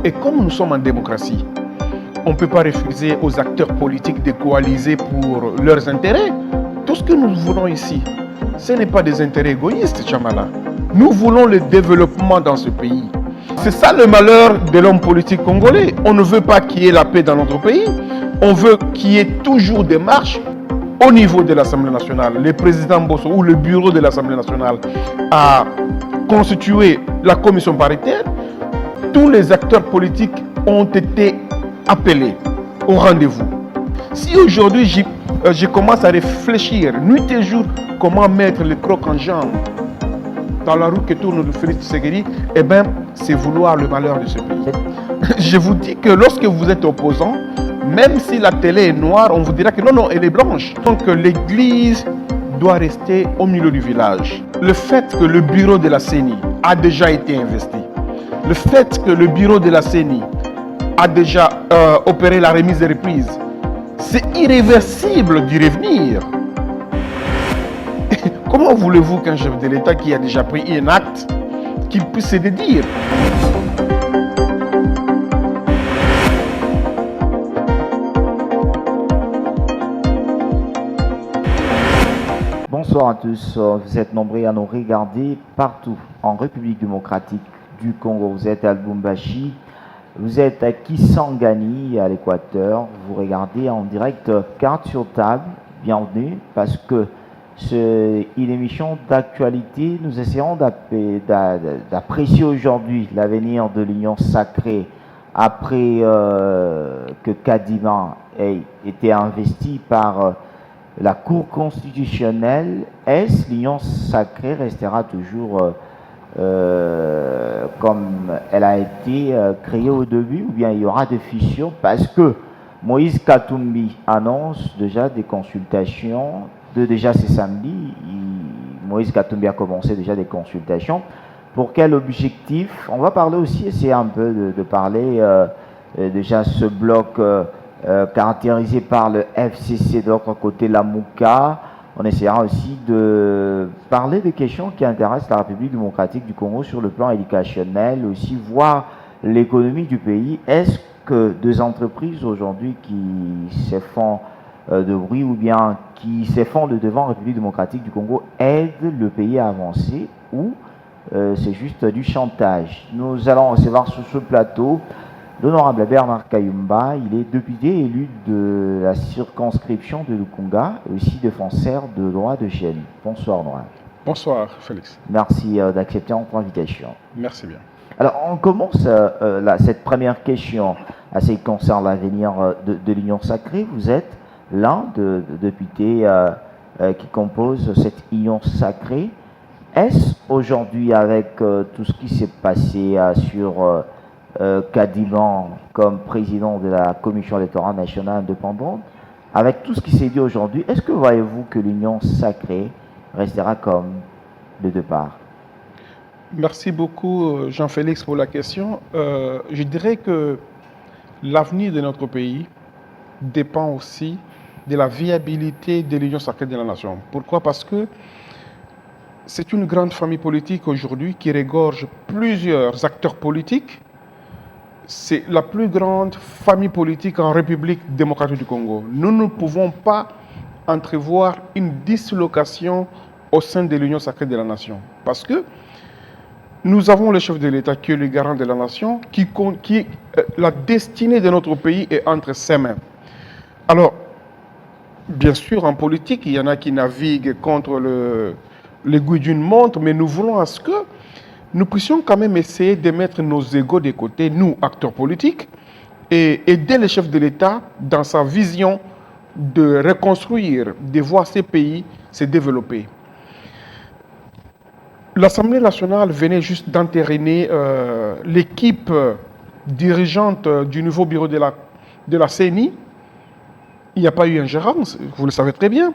Et comme nous sommes en démocratie, on ne peut pas refuser aux acteurs politiques de coaliser pour leurs intérêts. Tout ce que nous voulons ici, ce n'est pas des intérêts égoïstes, Chamala. Nous voulons le développement dans ce pays. C'est ça le malheur de l'homme politique congolais. On ne veut pas qu'il y ait la paix dans notre pays. On veut qu'il y ait toujours des marches au niveau de l'Assemblée nationale. Le président Bosso ou le bureau de l'Assemblée nationale a constitué la commission paritaire. Tous les acteurs politiques ont été appelés au rendez-vous. Si aujourd'hui je commence à réfléchir nuit et jour comment mettre le croc en jambe dans la roue que tourne le Félix Tshisekedi, eh bien, c'est vouloir le malheur de ce pays. Je vous dis que lorsque vous êtes opposant, même si la télé est noire, on vous dira que non, elle est blanche. Donc l'église doit rester au milieu du village. Le fait que le bureau de la CENI a déjà été investi, le fait que le bureau de la CENI a déjà opéré la remise des reprises, c'est irréversible d'y revenir. Comment voulez-vous qu'un chef de l'État qui a déjà pris un acte, qu'il puisse se dédire? Bonsoir à tous, vous êtes nombreux à nous regarder partout en République démocratique du Congo. Vous êtes à Lubumbashi, vous êtes à Kisangani à l'Équateur, vous regardez en direct Carte sur table, bienvenue, parce que c'est une émission d'actualité. Nous essayons d'apprécier aujourd'hui l'avenir de l'Union sacrée après que Kadima ait été investi par la Cour constitutionnelle. Est-ce l'Union sacrée restera toujours comme elle a été créée au début, ou bien il y aura des fusions? Parce que Moïse Katumbi annonce déjà des consultations. Déjà c'est samedi, Moïse Katumbi a commencé déjà des consultations. Pour quel objectif? On va parler aussi, essayer un peu de parler déjà ce bloc caractérisé par le FCC, de l'autre côté la Mouka. On essaiera aussi de parler des questions qui intéressent la République démocratique du Congo sur le plan éducationnel, aussi voir l'économie du pays. Est-ce que des entreprises aujourd'hui qui se font de bruit ou bien qui se font de devant la République démocratique du Congo aident le pays à avancer, ou c'est juste du chantage? Nous allons recevoir sur ce plateau l'honorable Bernard Kayumba. Il est député élu de la circonscription de Lukunga et aussi défenseur de droits de Chine. Bonsoir, honorable. Bonsoir, Félix. Merci d'accepter notre invitation. Merci bien. Alors, on commence cette première question à ce qui concerne l'avenir de l'Union sacrée. Vous êtes l'un des députés qui composent cette Union sacrée. Est-ce aujourd'hui, avec tout ce qui s'est passé sur Kadima comme président de la Commission électorale nationale indépendante, avec tout ce qui s'est dit aujourd'hui, est-ce que voyez-vous que l'Union sacrée restera comme de départ? Merci beaucoup, Jean-Félix, pour la question. Je dirais que l'avenir de notre pays dépend aussi de la viabilité de l'Union sacrée de la nation. Pourquoi? Parce que c'est une grande famille politique aujourd'hui qui regorge plusieurs acteurs politiques. C'est la plus grande famille politique en République démocratique du Congo. Nous ne pouvons pas entrevoir une dislocation au sein de l'Union sacrée de la nation. Parce que nous avons le chef de l'État qui est le garant de la nation, la destinée de notre pays est entre ses mains. Alors, bien sûr, en politique, il y en a qui naviguent contre l'aiguille d'une montre, mais nous voulons à ce que nous puissions quand même essayer de mettre nos égos de côté, nous, acteurs politiques, et aider le chef de l'État dans sa vision de reconstruire, de voir ces pays se développer. L'Assemblée nationale venait juste d'entériner l'équipe dirigeante du nouveau bureau de de la CENI, il n'y a pas eu ingérence, vous le savez très bien.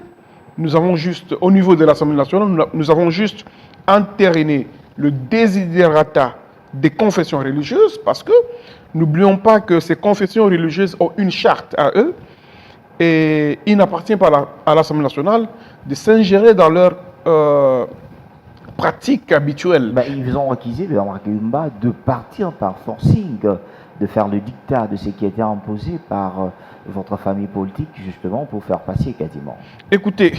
Nous avons juste, au niveau de l'Assemblée nationale, nous avons juste entériné le desiderata des confessions religieuses parce que n'oublions pas que ces confessions religieuses ont une charte à eux et il n'appartient pas à l'Assemblée nationale de s'ingérer dans leurs pratiques habituelles. Ben, ils ont accusé le Kayumba de partir par forcing, de faire le dictat de ce qui était imposé par votre famille politique, justement, pour faire passer quasiment. Écoutez,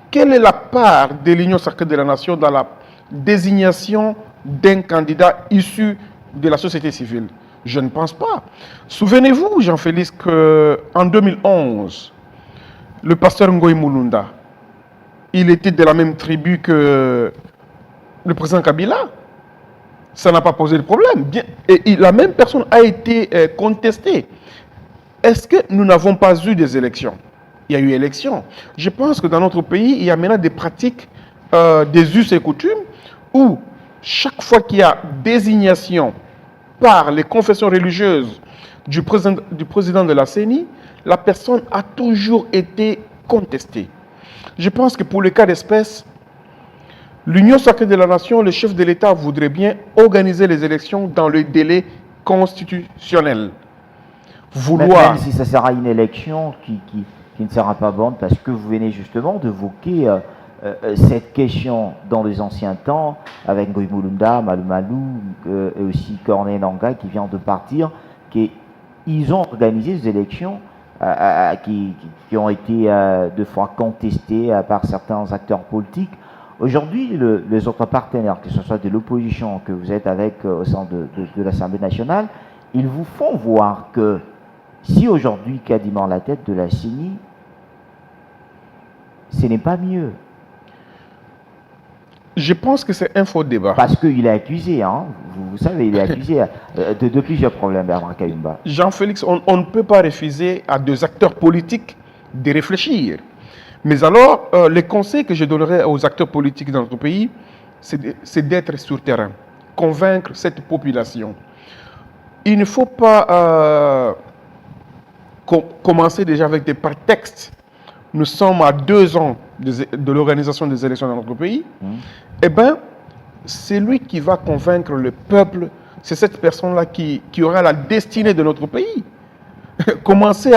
quelle est la part de l'Union sacrée de la nation dans la désignation d'un candidat issu de la société civile? Je ne pense pas. Souvenez-vous, Jean-Félix, qu'en 2011, le pasteur Ngoï Mulunda, il était de la même tribu que le président Kabila. Ça n'a pas posé de problème. Et la même personne a été contestée. Est-ce que nous n'avons pas eu des élections? Il y a eu élection. Je pense que dans notre pays, il y a maintenant des pratiques, des us et coutumes, où chaque fois qu'il y a désignation par les confessions religieuses du président de la CENI, la personne a toujours été contestée. Je pense que pour le cas d'espèce, l'Union sacrée de la nation, le chef de l'État voudrait bien organiser les élections dans le délai constitutionnel. Même si ça sera une élection qui ne sera pas bonne, parce que vous venez justement d'évoquer cette question dans les anciens temps, avec Ngoï Mulunda, Malou Malou, et aussi Corneille Nangaa qui vient de partir, ils ont organisé des élections qui ont été deux fois contestées par certains acteurs politiques. Aujourd'hui, les autres partenaires, que ce soit de l'opposition que vous êtes avec au sein de l'Assemblée nationale, ils vous font voir que si aujourd'hui Kadima la tête de la CENI, ce n'est pas mieux. Je pense que c'est un faux débat. Parce qu'il est accusé, hein, vous savez, il est accusé de plusieurs problèmes, Bernard Kayumba. Jean-Félix, on ne peut pas refuser à deux acteurs politiques de réfléchir. Mais alors, les conseils que je donnerais aux acteurs politiques dans notre pays, c'est d'être sur terrain, convaincre cette population. Il ne faut pas commencer déjà avec des prétextes. Nous sommes à 2 ans de l'organisation des élections dans notre pays. Eh bien, c'est lui qui va convaincre le peuple. C'est cette personne-là qui aura la destinée de notre pays. Commencer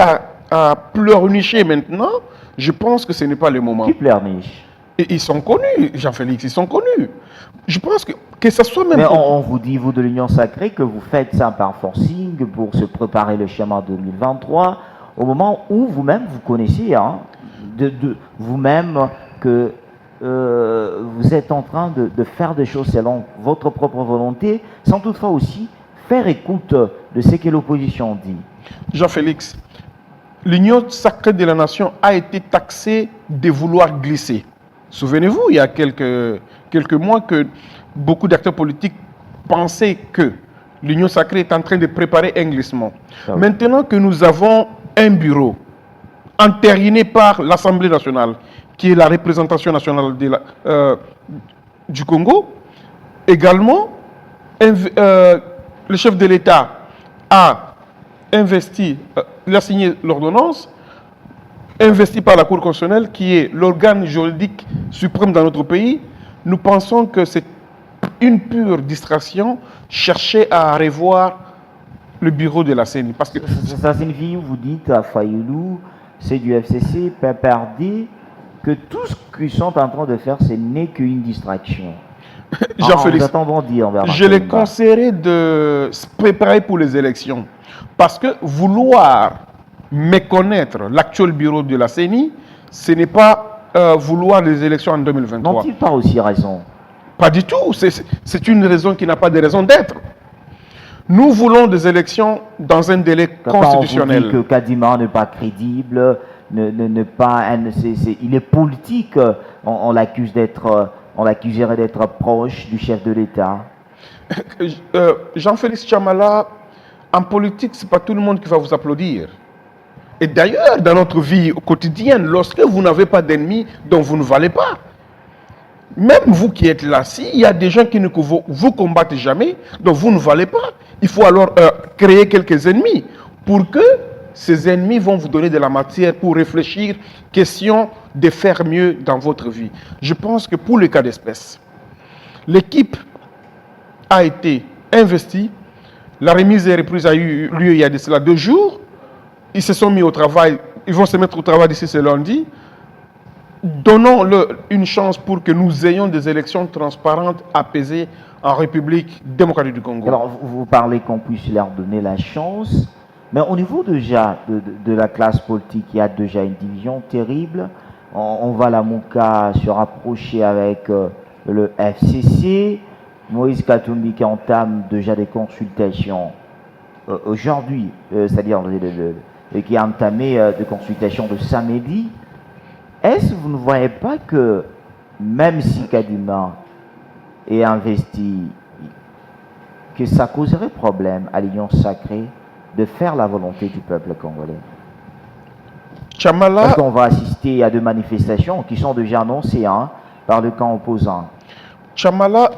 à pleurnicher maintenant, je pense que ce n'est pas le moment. Qui pleurniche? Et ils sont connus, Jean-Félix, ils sont connus. Je pense que ça soit même... Mais on vous dit, vous de l'Union Sacrée, que vous faites ça par forcing pour se préparer le schéma 2023, au moment où vous-même, vous connaissez, hein, vous-même, que vous êtes en train de faire des choses selon votre propre volonté, sans toutefois aussi faire écoute de ce que l'opposition dit. Jean-Félix, l'Union sacrée de la nation a été taxée de vouloir glisser. Souvenez-vous, il y a quelques mois que beaucoup d'acteurs politiques pensaient que l'Union sacrée est en train de préparer un glissement. Ah oui. Maintenant que nous avons un bureau entériné par l'Assemblée nationale, qui est la représentation nationale du Congo, également, le chef de l'État a investi, il a signé l'ordonnance, investi par la Cour constitutionnelle, qui est l'organe juridique suprême dans notre pays. Nous pensons que c'est une pure distraction chercher à revoir le bureau de la CENI. Parce que ça signifie, vous dites à Fayoulou, c'est du FCC, PPRD, que tout ce qu'ils sont en train de faire, ce n'est qu'une distraction. Jean-Félix, je les conseillerais de se préparer pour les élections. Parce que vouloir méconnaître l'actuel bureau de la CENI, ce n'est pas vouloir les élections en 2023. N'ont-ils pas aussi raison? Pas du tout. C'est une raison qui n'a pas de raison d'être. Nous voulons des élections dans un délai constitutionnel. On vous dit que Kadima n'est pas crédible, il est politique. On l'accuse on l'accuserait d'être proche du chef de l'État. Jean-Félix Chamala, en politique, ce n'est pas tout le monde qui va vous applaudir. Et d'ailleurs, dans notre vie quotidienne, lorsque vous n'avez pas d'ennemis dont vous ne valez pas, même vous qui êtes là, s'il y a des gens qui ne vous combattent jamais, dont vous ne valez pas, il faut alors créer quelques ennemis pour que ces ennemis vont vous donner de la matière pour réfléchir, question de faire mieux dans votre vie. Je pense que pour le cas d'espèce, l'équipe a été investie, la remise et reprise a eu lieu il y a de cela 2 jours, ils se sont mis au travail, ils vont se mettre au travail d'ici ce lundi. Donnons-leur une chance pour que nous ayons des élections transparentes, apaisées en République démocratique du Congo. Alors, vous parlez qu'on puisse leur donner la chance, mais au niveau déjà de la classe politique, il y a déjà une division terrible. On va la Mouka se rapprocher avec le FCC. Moïse Katumbi qui entame déjà des consultations aujourd'hui, c'est-à-dire qui a entamé des consultations de samedi. Est-ce que vous ne voyez pas que même si Kadima est investi, que ça causerait problème à l'Union sacrée de faire la volonté du peuple congolais? Chamala, parce qu'on va assister à des manifestations qui sont déjà annoncées par le camp opposant. Chamala,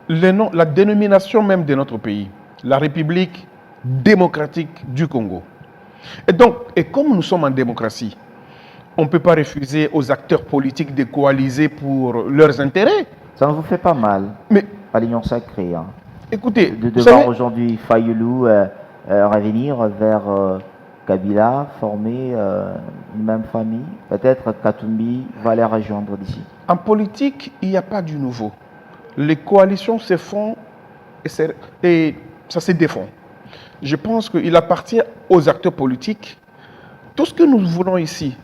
la dénomination même de notre pays, la République démocratique du Congo. Et donc, et comme nous sommes en démocratie, on ne peut pas refuser aux acteurs politiques de coaliser pour leurs intérêts. Ça ne vous fait pas mal, mais à l'Union sacrée, écoutez, de voir aujourd'hui Fayoulou revenir vers Kabila, former une même famille. Peut-être Katumbi va les rejoindre d'ici. En politique, il n'y a pas du nouveau. Les coalitions se font et ça se défend. Je pense qu'il appartient aux acteurs politiques. Tout ce que nous voulons ici,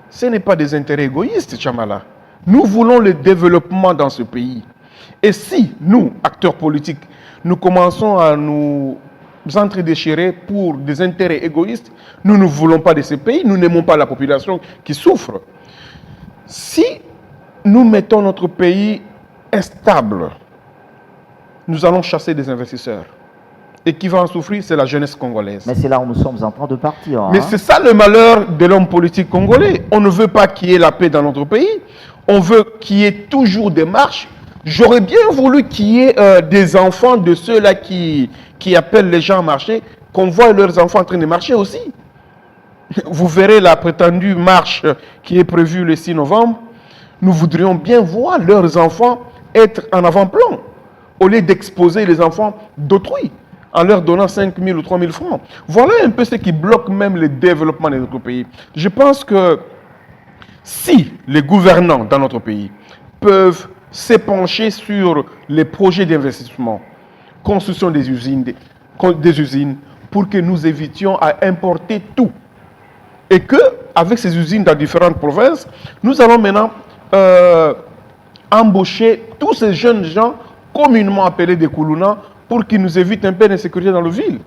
ce n'est pas des intérêts égoïstes, Chamala. Nous voulons le développement dans ce pays. Et si nous, acteurs politiques, nous commençons à nous entredéchirer pour des intérêts égoïstes, nous ne voulons pas de ce pays, nous n'aimons pas la population qui souffre. Si nous mettons notre pays instable, nous allons chasser des investisseurs. Et qui va en souffrir, c'est la jeunesse congolaise. Mais c'est là où nous sommes en train de partir. Mais c'est ça le malheur de l'homme politique congolais. On ne veut pas qu'il y ait la paix dans notre pays. On veut qu'il y ait toujours des marches. J'aurais bien voulu qu'il y ait des enfants de ceux-là qui appellent les gens à marcher, qu'on voit leurs enfants en train de marcher aussi. Vous verrez la prétendue marche qui est prévue le 6 novembre. Nous voudrions bien voir leurs enfants être en avant-plan, au lieu d'exposer les enfants d'autrui, en leur donnant 5 000 ou 3 000 francs. Voilà un peu ce qui bloque même le développement de notre pays. Je pense que si les gouvernants dans notre pays peuvent s'épancher sur les projets d'investissement, construction des usines, pour que nous évitions à importer tout. Et qu'avec ces usines dans différentes provinces, nous allons maintenant embaucher tous ces jeunes gens communément appelés des Koulouna pour qu'ils nous évitent un peu d'insécurité dans la ville.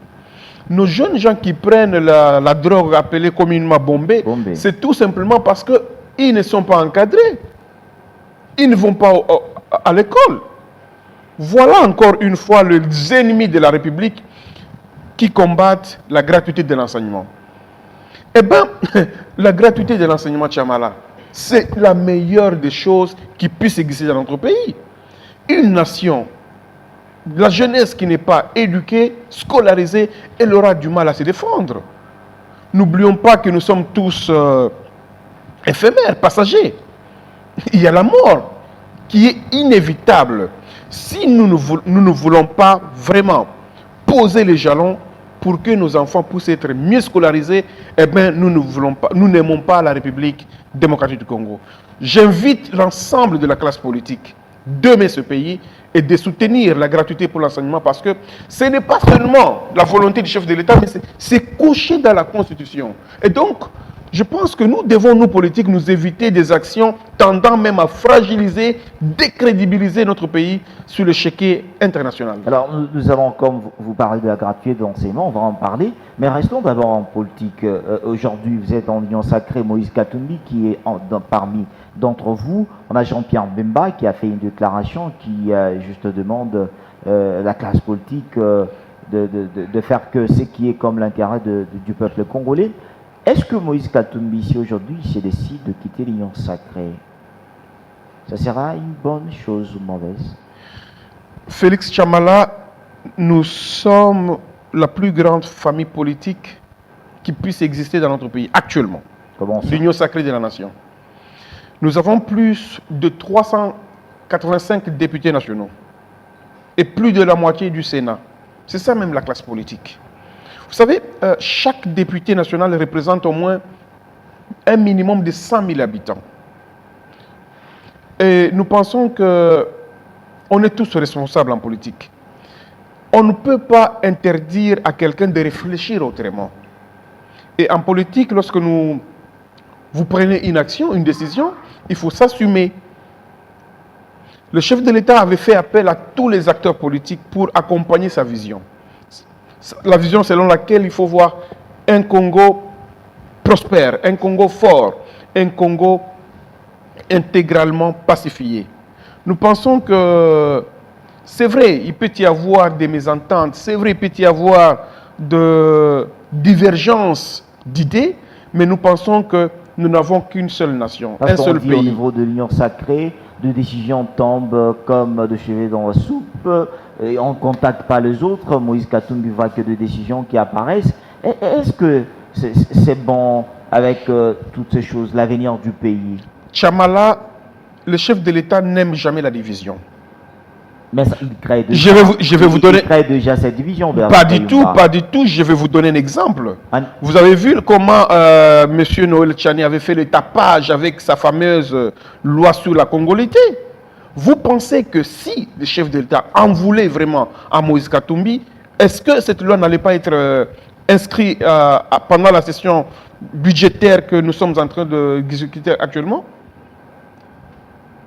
Nos jeunes gens qui prennent la drogue appelée communément bombée, c'est tout simplement parce qu'ils ne sont pas encadrés. Ils ne vont pas à l'école. Voilà encore une fois les ennemis de la République qui combattent la gratuité de l'enseignement. Eh bien, la gratuité de l'enseignement Chamala, c'est la meilleure des choses qui puissent exister dans notre pays. Une nation, la jeunesse qui n'est pas éduquée, scolarisée, elle aura du mal à se défendre. N'oublions pas que nous sommes tous éphémères, passagers. Il y a la mort qui est inévitable. Si nous ne voulons pas vraiment poser les jalons pour que nos enfants puissent être mieux scolarisés, eh bien, nous n'aimons pas la République démocratique du Congo. J'invite l'ensemble de la classe politique d'aimer ce pays et de soutenir la gratuité pour l'enseignement parce que ce n'est pas seulement la volonté du chef de l'État, mais c'est couché dans la Constitution. Et donc, je pense que nous devons, nous politiques, nous éviter des actions tendant même à fragiliser, décrédibiliser notre pays sur l'échiquier international. Alors, nous allons, comme vous parlez de la gratuité de l'enseignement, on va en parler, mais restons d'abord en politique. Aujourd'hui, vous êtes en Union sacrée, Moïse Katumbi, qui est parmi d'entre vous. On a Jean-Pierre Bemba qui a fait une déclaration qui juste demande la classe politique de faire que ce qui est comme l'intérêt du peuple congolais. Est-ce que Moïse Katumbi, si aujourd'hui il se décide de quitter l'Union sacrée, ça sera une bonne chose ou mauvaise? Félix Chamala, nous sommes la plus grande famille politique qui puisse exister dans notre pays actuellement. Comment ça? L'Union sacrée de la nation. Nous avons plus de 385 députés nationaux et plus de la moitié du Sénat. C'est ça même la classe politique. Vous savez, chaque député national représente au moins un minimum de 100 000 habitants. Et nous pensons qu'on est tous responsables en politique. On ne peut pas interdire à quelqu'un de réfléchir autrement. Et en politique, lorsque vous prenez une action, une décision, il faut s'assumer. Le chef de l'État avait fait appel à tous les acteurs politiques pour accompagner sa vision. La vision selon laquelle il faut voir un Congo prospère, un Congo fort, un Congo intégralement pacifié. Nous pensons que c'est vrai, il peut y avoir des mésententes, c'est vrai, il peut y avoir de divergences d'idées, mais nous pensons que nous n'avons qu'une seule nation, Parce un qu'on seul dit pays. au niveau de l'Union sacrée, de décisions tombent comme de cheveux dans la soupe, et on ne contacte pas les autres. Moïse Katumbi voit que des décisions qui apparaissent. Est-ce que c'est bon avec toutes ces choses, l'avenir du pays? Chamala, le chef de l'État n'aime jamais la division. Mais ça, il crée déjà, Je vais vous donner... il crée déjà cette division. Pas du tout, pas du tout. Je vais vous donner un exemple. Vous avez vu comment M. Noël Tchani avait fait le tapage avec sa fameuse loi sur la congolité. Vous pensez que si le chef de l'État en voulait vraiment à Moïse Katumbi, est-ce que cette loi n'allait pas être inscrite pendant la session budgétaire que nous sommes en train d'exécuter actuellement?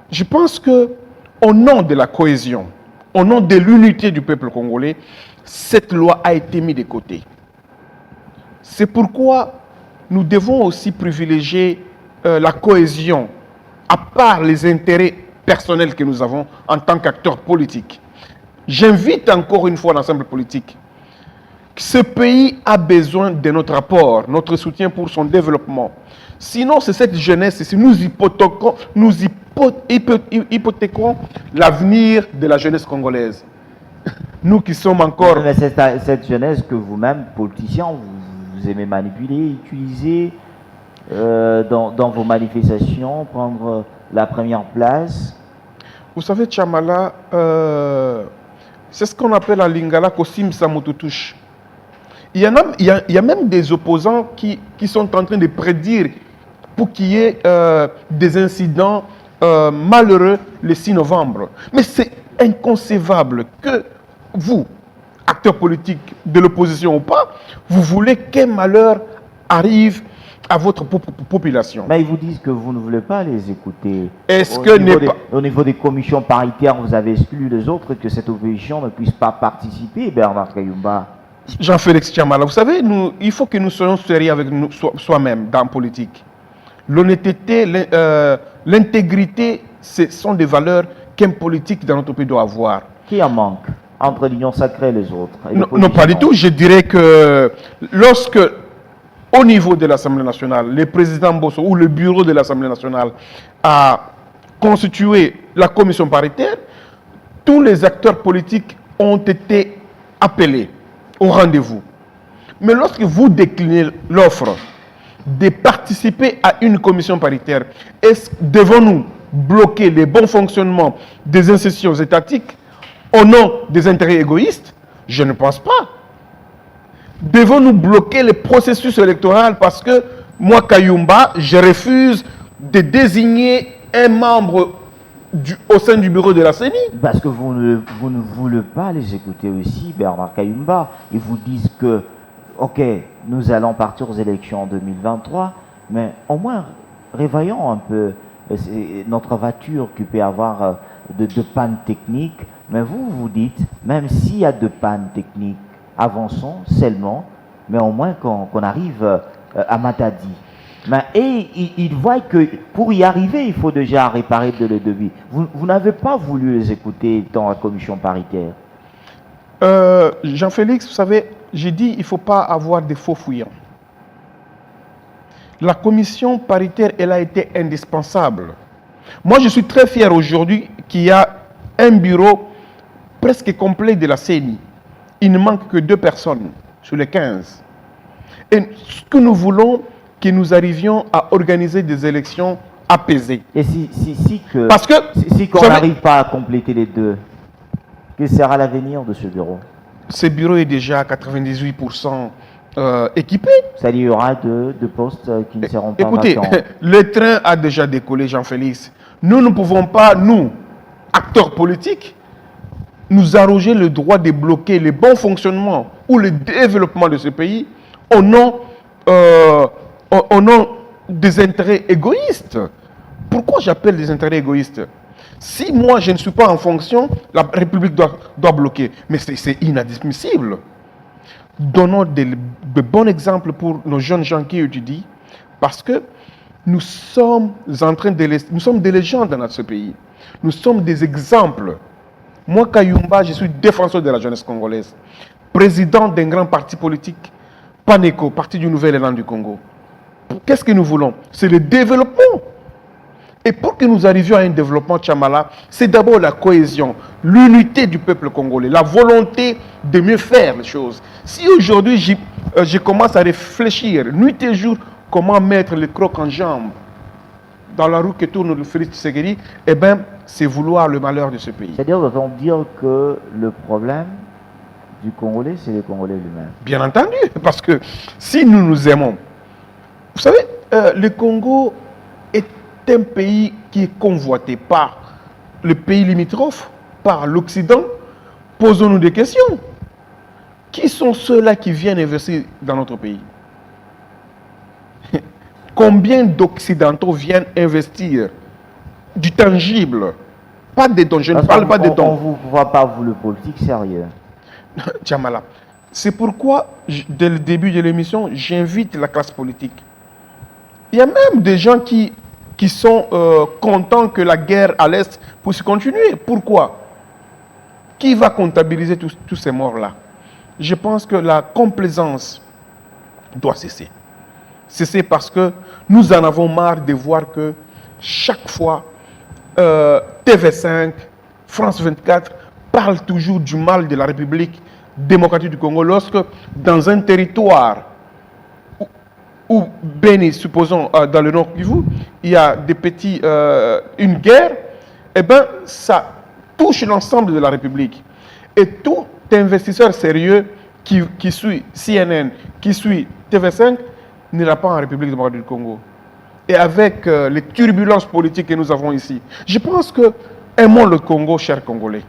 Je pense que au nom de la cohésion, au nom de l'unité du peuple congolais, cette loi a été mise de côté. C'est pourquoi nous devons aussi privilégier la cohésion, à part les intérêts personnels que nous avons en tant qu'acteurs politiques. J'invite encore une fois l'ensemble politique. Ce pays a besoin de notre apport, notre soutien pour son développement. Sinon, c'est cette jeunesse, si nous hypothéquons l'avenir de la jeunesse congolaise. Nous qui sommes encore... Mais cette jeunesse que vous-même, politiciens, vous aimez manipuler, utiliser dans vos manifestations, prendre la première place. Vous savez, Chamala, c'est ce qu'on appelle en lingala Kosim Samototouche. Il y a même des opposants qui sont en train de prédire pour qu'il y ait des incidents malheureux le 6 novembre. Mais c'est inconcevable que vous, acteurs politiques de l'opposition ou pas, vous voulez qu'un malheur arrive à votre population. Mais ils vous disent que vous ne voulez pas les écouter. Est-ce que au niveau des commissions paritaires, vous avez exclu les autres que cette opposition ne puisse pas participer, Bernard Kayumba? Jean-Félix Chamala, vous savez, il faut que nous soyons sérieux avec soi-même dans la politique. L'honnêteté, l'intégrité, ce sont des valeurs qu'un politique dans notre pays doit avoir. Qui en manque entre l'Union sacrée et les autres? Non, pas du tout. Je dirais que lorsque, au niveau de l'Assemblée nationale, le président Bosso ou le bureau de l'Assemblée nationale a constitué la commission paritaire, tous les acteurs politiques ont été appelés au rendez-vous. Mais lorsque vous déclinez l'offre de participer à une commission paritaire, devons-nous bloquer le bon fonctionnement des institutions étatiques au nom des intérêts égoïstes? Je ne pense pas. Devons-nous bloquer le processus électoral parce que moi, Kayumba, je refuse de désigner un membre au sein du bureau de la CENI? Parce que vous ne voulez pas les écouter aussi, Bernard Kayumba. Ils vous disent que, ok, nous allons partir aux élections en 2023, mais au moins réveillons un peu notre voiture qui peut avoir de panne technique. Mais vous dites, même s'il y a de panne technique, avançons seulement, mais au moins qu'on arrive à Matadi. Mais, et ils voient que pour y arriver, il faut déjà réparer le devis. Vous n'avez pas voulu les écouter dans la commission paritaire. Jean-Félix, vous savez, j'ai dit il ne faut pas avoir des faux fouillants. La commission paritaire, elle a été indispensable. Moi, je suis très fier aujourd'hui qu'il y a un bureau presque complet de la CENI. Il ne manque que 2 personnes sur les 15. Et ce que nous voulons, que nous arrivions à organiser des élections apaisées. Et si Parce que, qu'on vous savez, n'arrive pas à compléter les deux, quel sera l'avenir de ce bureau? ce bureau est déjà à 98% équipé. C'est-à-dire qu'il y aura deux postes qui ne seront pas Écoutez, vacants. le train a déjà décollé, Jean-Félix. Nous ne pouvons pas, nous, acteurs politiques, nous arroger le droit de bloquer le bon fonctionnement ou le développement de ce pays au nom des intérêts égoïstes. Pourquoi j'appelle des intérêts égoïstes? Si moi je ne suis pas en fonction, la République doit bloquer. Mais c'est inadmissible. Donnons de bons exemples pour nos jeunes gens qui étudient, parce que nous sommes nous sommes des légendes dans notre pays. Nous sommes des exemples. Moi, Kayumba, je suis défenseur de la jeunesse congolaise, président d'un grand parti politique, PANECO, Parti du Nouvel Élan du Congo. Qu'est-ce que nous voulons? C'est le développement. Et pour que nous arrivions à un développement Tchamala, c'est d'abord la cohésion, l'unité du peuple congolais, la volonté de mieux faire les choses. Si aujourd'hui je commence à réfléchir nuit et jour comment mettre le croc en jambe dans la roue que tourne le Félix Tshisekedi, eh bien, c'est vouloir le malheur de ce pays. C'est-à-dire, doit-on dire que le problème du Congolais, c'est le Congolais lui-même? Bien entendu, parce que si nous nous aimons, vous savez, le Congo est un pays qui est convoité par le pays limitrophe, par l'Occident. Posons-nous des questions. Qui sont ceux-là qui viennent investir dans notre pays? Combien d'Occidentaux viennent investir du tangible? Pas des dons, je ne parle pas des dons. On ne vous voit pas, vous, le politique sérieux. Tchamala. C'est pourquoi, dès le début de l'émission, j'invite la classe politique. Il y a même des gens qui sont contents que la guerre à l'Est puisse continuer. Pourquoi? Qui va comptabiliser tous ces morts-là? Je pense que la complaisance doit cesser. Cesser parce que nous en avons marre de voir que chaque fois, TV5, France 24 parlent toujours du mal de la République démocratique du Congo lorsque dans un territoire où Béni, supposons dans le Nord Kivu, il y a une guerre, eh bien, ça touche l'ensemble de la République. Et tout investisseur sérieux qui suit CNN, qui suit TV5, n'ira pas en République démocratique du Congo. Et avec les turbulences politiques que nous avons ici, je pense que aimons le Congo, chers Congolais.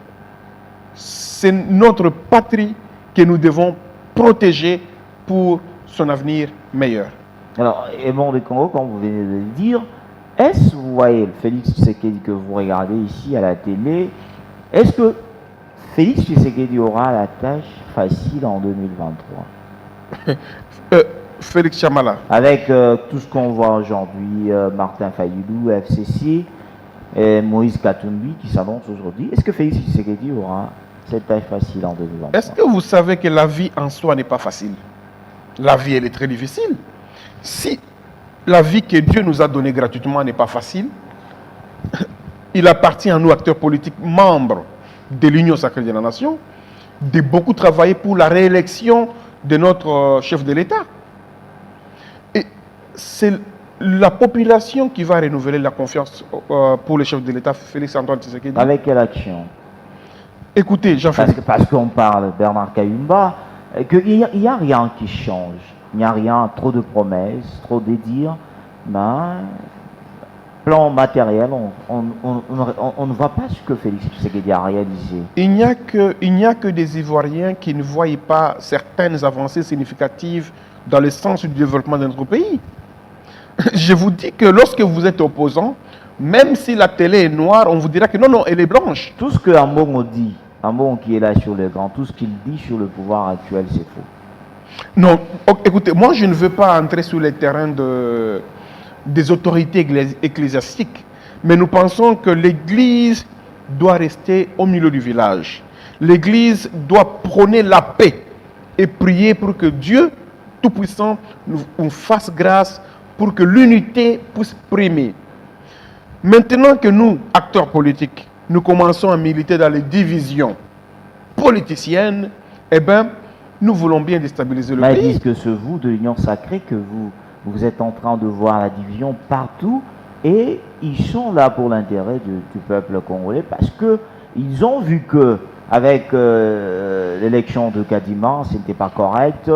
C'est notre patrie que nous devons protéger pour son avenir meilleur. Alors, aimons le Congo, comme vous venez de le dire, est-ce, vous voyez, Félix Tshisekedi que vous regardez ici à la télé, est-ce que Félix Tshisekedi aura la tâche facile en 2023? Félix Chamala. Avec tout ce qu'on voit aujourd'hui, Martin Fayulu, FCC, et Moïse Katumbi qui s'annonce aujourd'hui, est-ce que Félix Tshisekedi aura cette tâche facile en 2023? Est-ce que vous savez que la vie en soi n'est pas facile? La vie, elle est très difficile. Si la vie que Dieu nous a donnée gratuitement n'est pas facile, il appartient à nous, acteurs politiques, membres de l'Union sacrée de la nation, de beaucoup travailler pour la réélection de notre chef de l'État. Et c'est la population qui va renouveler la confiance pour le chef de l'État, Félix Antoine Tshisekedi. Avec quelle action? Écoutez, Jean-Philippe. Parce qu'on parle de Bernard Kayumba, qu'il n'y a rien qui change. Il n'y a rien, trop de promesses, trop de dires. Mais, plan matériel, on ne voit pas ce que Félix Tshisekedi a réalisé. Il n'y a que des Ivoiriens qui ne voient pas certaines avancées significatives dans le sens du développement de notre pays. Je vous dis que lorsque vous êtes opposant, même si la télé est noire, on vous dira que non, non, elle est blanche. Tout ce que Ambongo dit, Ambongo qui est là sur le grand, tout ce qu'il dit sur le pouvoir actuel, c'est faux. Non, écoutez, moi je ne veux pas entrer sur les terrains des autorités ecclésiastiques, mais nous pensons que l'Église doit rester au milieu du village. L'Église doit prôner la paix et prier pour que Dieu Tout-Puissant nous fasse grâce pour que l'unité puisse primer. Maintenant que nous, acteurs politiques, nous commençons à militer dans les divisions politiciennes, eh bien, nous voulons bien déstabiliser le Mais ils pays. disent que ce vous de l'Union sacrée, que vous êtes en train de voir la division partout, et ils sont là pour l'intérêt du peuple congolais, parce que ils ont vu que avec l'élection de Kadima, ce n'était pas correct,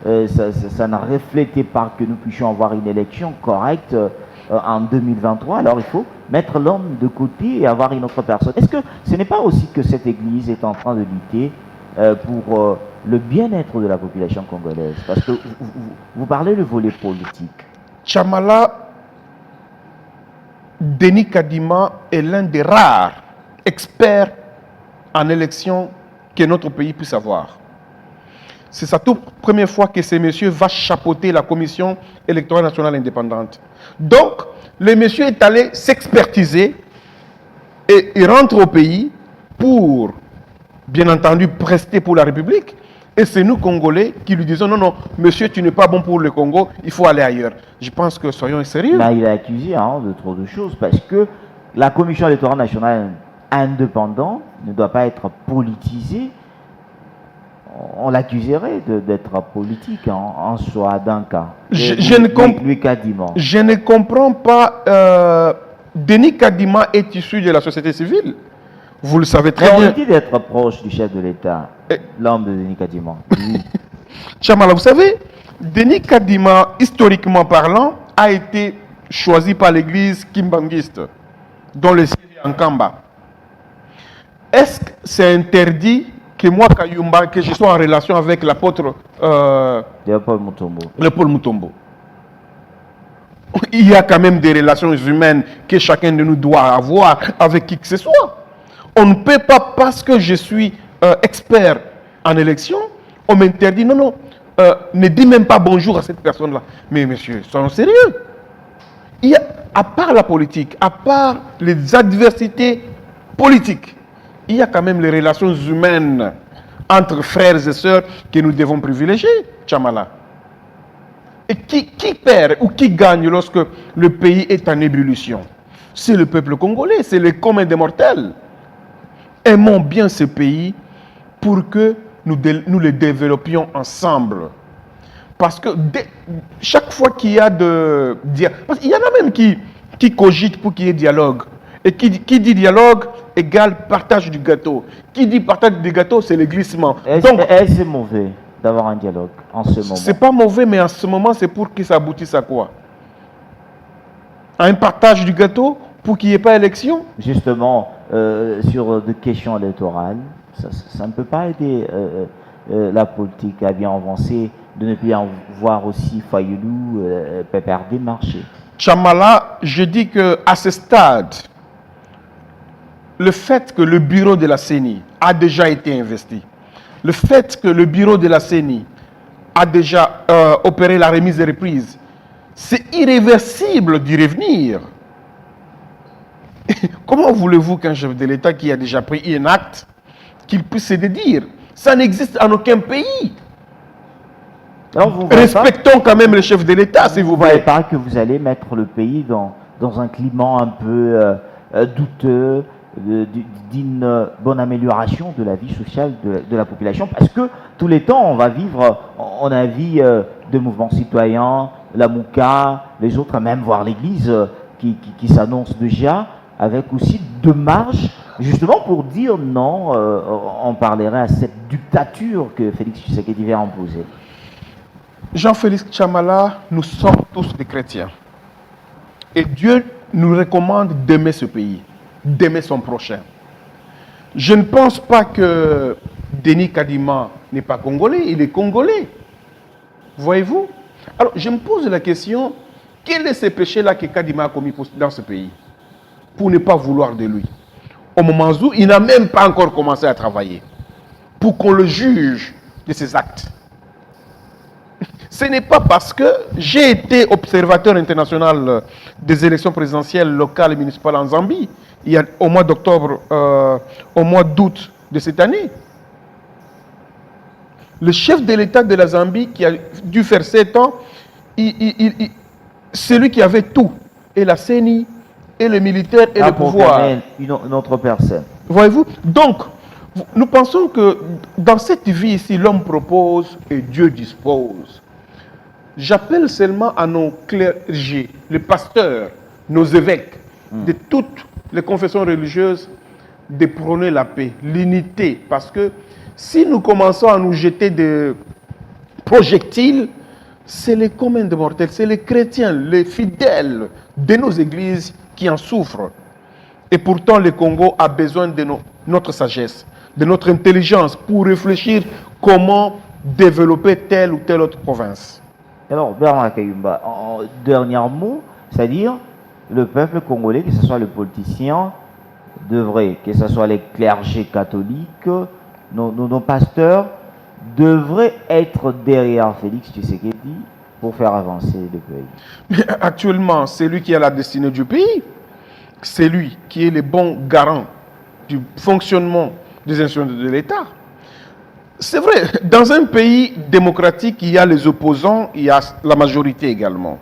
ça ne reflétait pas que nous puissions avoir une élection correcte en 2023. Alors il faut mettre l'homme de côté et avoir une autre personne. Est-ce que ce n'est pas aussi que cette Église est en train de lutter pour le bien-être de la population congolaise? Parce que vous parlez le volet politique. Chamala, Denis Kadima est l'un des rares experts en élection que notre pays puisse avoir. C'est sa toute première fois que ce monsieur va chapeauter la commission électorale nationale indépendante. Donc, le monsieur est allé s'expertiser et il rentre au pays pour, bien entendu, prester pour la République. Et c'est nous, Congolais, qui lui disons, non, non, monsieur, tu n'es pas bon pour le Congo, il faut aller ailleurs. Je pense que soyons sérieux. Mais il est accusé de trop de choses, parce que la commission électorale nationale indépendante ne doit pas être politisée. On l'accuserait d'être politique en soi, d'un cas. Je ne comprends pas. Denis Kadima est issu de la société civile. Vous le savez très bien. On dit d'être proche du chef de l'État, l'homme de Denis Kadima. Oui. Chamala, vous savez, Denis Kadima, historiquement parlant, a été choisi par l'église kimbanguiste, dont le siège est en Kamba. Est-ce que c'est interdit que moi, Kayumba, que je sois en relation avec l'apôtre Léopold Mutombo? Léopold Mutombo. Il y a quand même des relations humaines que chacun de nous doit avoir avec qui que ce soit. On ne peut pas, parce que je suis expert en élection, on m'interdit, non, non, ne dis même pas bonjour à cette personne-là. Mais monsieur, soyons sérieux. Il y a, à part la politique, à part les adversités politiques, il y a quand même les relations humaines entre frères et sœurs que nous devons privilégier, Chamala. Et qui perd ou qui gagne lorsque le pays est en ébullition? C'est le peuple congolais, c'est le commun des mortels. Aimons bien ce pays pour que nous le développions ensemble. Parce que chaque fois qu'il y a parce qu'il y en a même qui cogitent pour qu'il y ait dialogue. Et qui dit dialogue égale partage du gâteau. Qui dit partage du gâteau, c'est le glissement. Est-ce mauvais d'avoir un dialogue en ce moment? C'est pas mauvais, mais en ce moment, c'est pour que ça aboutisse à quoi? À un partage du gâteau pour qu'il n'y ait pas élection? Justement, sur des questions électorales, ça ne peut pas aider la politique à bien avancer, de ne plus en voir aussi Fayoulou, Pépère démarcher. Chamala, je dis qu'à ce stade, le fait que le bureau de la CENI a déjà été investi, le fait que le bureau de la CENI a déjà opéré la remise et reprise, c'est irréversible d'y revenir. Comment voulez-vous qu'un chef de l'État qui a déjà pris un acte, qu'il puisse se dire? Ça n'existe en aucun pays. Alors, respectons quand même le chef de l'État, si vous ne voyez pas que vous allez mettre le pays dans un climat un peu douteux, d'une bonne amélioration de la vie sociale de la population, parce que tous les temps on va vivre, on a vu de mouvements citoyens, la Mouka, les autres, même voir l'Église qui s'annonce déjà, avec aussi de marge, justement pour dire non, on parlerait à cette dictature que Félix Tshisekedi vient imposer. Jean-Félix Chamala, nous sommes tous des chrétiens. Et Dieu nous recommande d'aimer ce pays, d'aimer son prochain. Je ne pense pas que Denis Kadima n'est pas congolais, il est congolais. Voyez-vous? Alors, je me pose la question, quel est ce péché-là que Kadima a commis dans ce pays pour ne pas vouloir de lui? Au moment où il n'a même pas encore commencé à travailler, pour qu'on le juge de ses actes. Ce n'est pas parce que j'ai été observateur international des élections présidentielles locales et municipales en Zambie, il y a au mois d'octobre, au mois d'août de cette année. Le chef de l'État de la Zambie, qui a dû faire 7 ans, c'est lui qui avait tout. Et la CENI, et les militaires, et le pouvoir. Une autre personne. Voyez-vous? Donc, Nous pensons que dans cette vie ici, l'homme propose et Dieu dispose. J'appelle seulement à nos clergés, les pasteurs, nos évêques, de toutes les confessions religieuses, de prôner la paix, l'unité. Parce que si nous commençons à nous jeter des projectiles, c'est les communs des mortels, c'est les chrétiens, les fidèles de nos églises qui en souffrent. Et pourtant, le Congo a besoin de notre sagesse, de notre intelligence pour réfléchir comment développer telle ou telle autre province. Alors, Bernard Kayumba, en dernier mot, c'est-à-dire le peuple congolais, que ce soit le politicien, devrait, que ce soit les clergés catholiques, nos pasteurs, devraient être derrière Félix Tshisekedi pour faire avancer le pays. Mais actuellement, c'est lui qui a la destinée du pays. C'est lui qui est le bon garant du fonctionnement des institutions de l'État. C'est vrai, dans un pays démocratique, il y a les opposants, il y a la majorité également.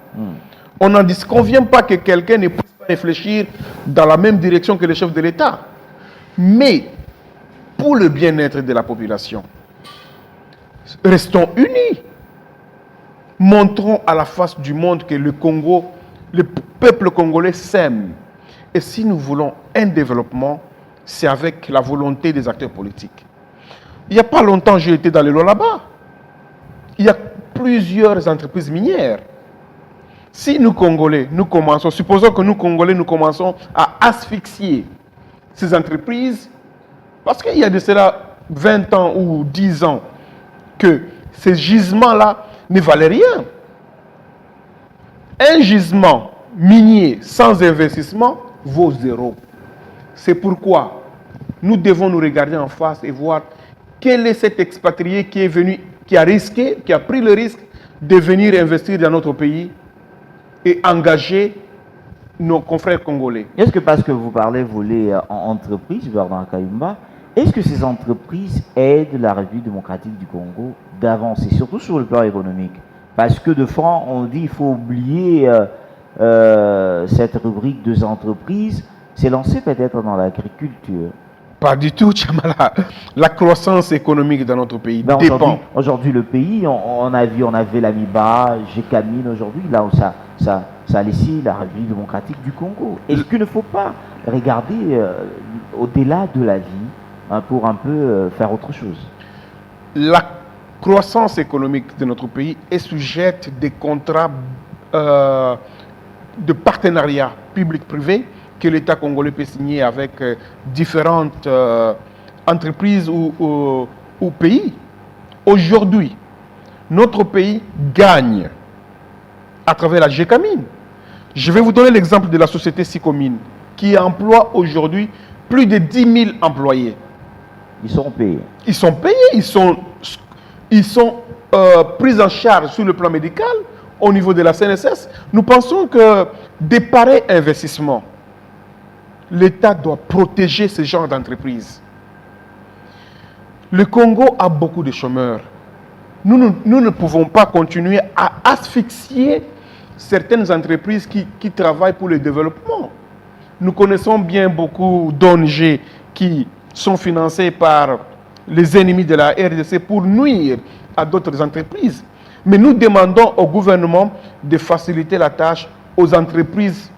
On n'en disconvient pas que quelqu'un ne puisse pas réfléchir dans la même direction que le chef de l'État. Mais, pour le bien-être de la population, restons unis. Montrons à la face du monde que le Congo, le peuple congolais s'aime. Et si nous voulons un développement, c'est avec la volonté des acteurs politiques. Il n'y a pas longtemps, j'ai été dans le là-bas. Il y a plusieurs entreprises minières. Si nous, Congolais, nous commençons, supposons que nous, Congolais, nous commençons à asphyxier ces entreprises, parce qu'il y a de cela 20 ans ou 10 ans que ces gisements-là ne valaient rien. Un gisement minier sans investissement vaut zéro. C'est pourquoi nous devons nous regarder en face et voir quel est cet expatrié qui est venu, qui a risqué, qui a pris le risque de venir investir dans notre pays et engager nos confrères congolais. Est-ce que parce que vous parlez voler en entreprise, Bernard Kayumba, est-ce que ces entreprises aident la République démocratique du Congo d'avancer, surtout sur le plan économique? Parce que de franc, on dit qu'il faut oublier cette rubrique des entreprises, c'est lancé peut-être dans l'agriculture. Pas du tout, Tchamala. La croissance économique dans notre pays dépend. Aujourd'hui, le pays, on avait l'Amiba, Gécamine, aujourd'hui, là où ça a laissé la République démocratique du Congo. Est-ce qu'il ne faut pas regarder au-delà de la vie pour un peu faire autre chose? La croissance économique de notre pays est sujette des contrats de partenariat public-privé que l'État congolais peut signer avec différentes entreprises ou pays. Aujourd'hui, notre pays gagne à travers la Gécamine. Je vais vous donner l'exemple de la société Sicomine qui emploie aujourd'hui plus de 10 000 employés. Ils sont payés. Ils sont payés, ils sont pris en charge sur le plan médical au niveau de la CNSS. Nous pensons que des pareils investissements, l'État doit protéger ce genre d'entreprises. Le Congo a beaucoup de chômeurs. Nous ne pouvons pas continuer à asphyxier certaines entreprises qui travaillent pour le développement. Nous connaissons bien beaucoup d'ONG qui sont financées par les ennemis de la RDC pour nuire à d'autres entreprises. Mais nous demandons au gouvernement de faciliter la tâche aux entreprises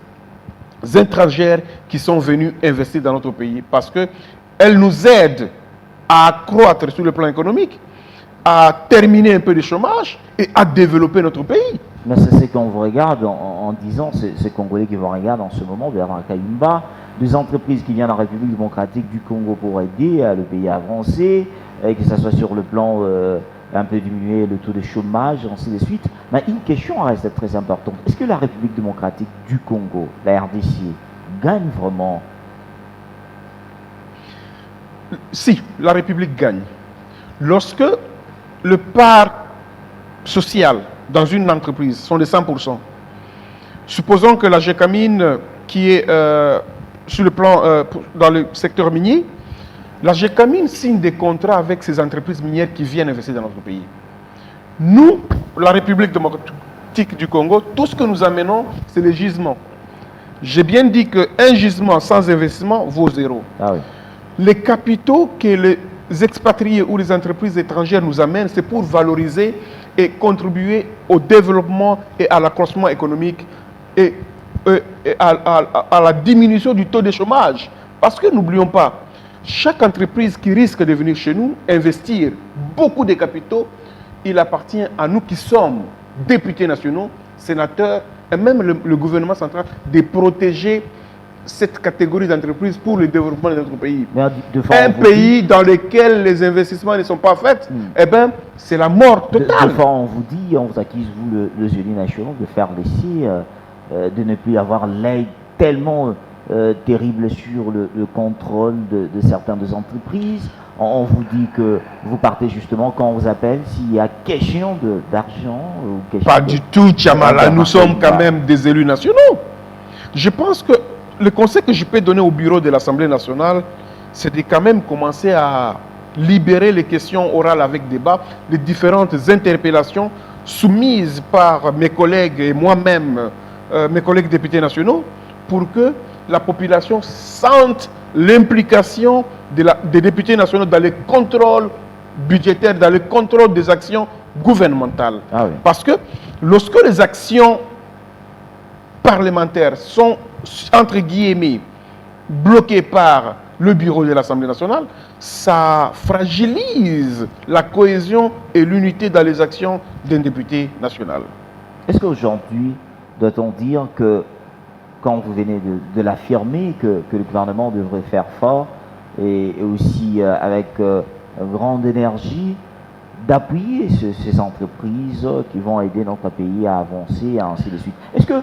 étrangères qui sont venues investir dans notre pays parce qu'elles nous aident à accroître sur le plan économique, à terminer un peu de chômage et à développer notre pays. Mais c'est qu'on vous regarde en disant, ces Congolais qui vous regardent en ce moment, Bernard Kayumba, des entreprises qui viennent en République démocratique du Congo pour aider le pays à avancer, que ce soit sur le plan un peu diminuer le taux de chômage, ainsi de suite. Mais une question reste très importante. Est-ce que la République démocratique du Congo, la RDC, gagne vraiment? Si, la République gagne. Lorsque le part social dans une entreprise sont de 100%, supposons que la Gécamine, qui est sur le plan, dans le secteur minier, la Gécamine signe des contrats avec ces entreprises minières qui viennent investir dans notre pays. Nous, la République démocratique du Congo, tout ce que nous amenons, c'est les gisements. J'ai bien dit qu'un gisement sans investissement vaut zéro. Ah oui. Les capitaux que les expatriés ou les entreprises étrangères nous amènent, c'est pour valoriser et contribuer au développement et à l'accroissement économique et, à la diminution du taux de chômage. Parce que n'oublions pas, chaque entreprise qui risque de venir chez nous investir beaucoup de capitaux, il appartient à nous qui sommes députés nationaux, sénateurs et même le gouvernement central de protéger cette catégorie d'entreprises pour le développement de notre pays. Un pays dans lequel les investissements ne sont pas faits, eh ben, c'est la mort totale. Des fois, on vous dit, on vous accuse, vous, les élus nationaux, de faire l'essai, de ne plus avoir l'œil tellement terrible sur le contrôle de certaines des entreprises. On vous dit que vous partez justement quand on vous appelle s'il y a question d'argent. Pas du tout, Tchamala. Nous sommes quand même des élus nationaux. Je pense que le conseil que je peux donner au bureau de l'Assemblée nationale, c'est de quand même commencer à libérer les questions orales avec débat, les différentes interpellations soumises par mes collègues et moi-même, mes collègues députés nationaux, pour que la population sente l'implication des députés nationaux dans le contrôle budgétaire, dans le contrôle des actions gouvernementales. Ah oui. Parce que lorsque les actions parlementaires sont, entre guillemets, bloquées par le bureau de l'Assemblée nationale, ça fragilise la cohésion et l'unité dans les actions d'un député national. Est-ce qu'aujourd'hui, doit-on dire que, quand vous venez de l'affirmer, que le gouvernement devrait faire fort et aussi avec grande énergie, d'appuyer ces entreprises qui vont aider notre pays à avancer et ainsi de suite. Est-ce que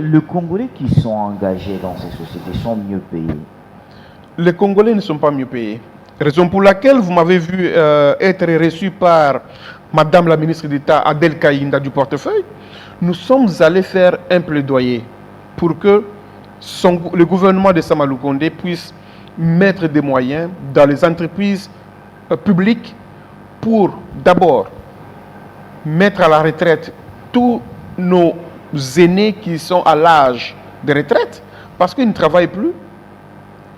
les Congolais qui sont engagés dans ces sociétés sont mieux payés? Les Congolais ne sont pas mieux payés. Raison pour laquelle vous m'avez vu être reçu par Madame la ministre d'État Adèle Kaïnda du portefeuille. Nous sommes allés faire un plaidoyer pour que le gouvernement de Samalou Condé puisse mettre des moyens dans les entreprises publiques pour d'abord mettre à la retraite tous nos aînés qui sont à l'âge de retraite parce qu'ils ne travaillent plus.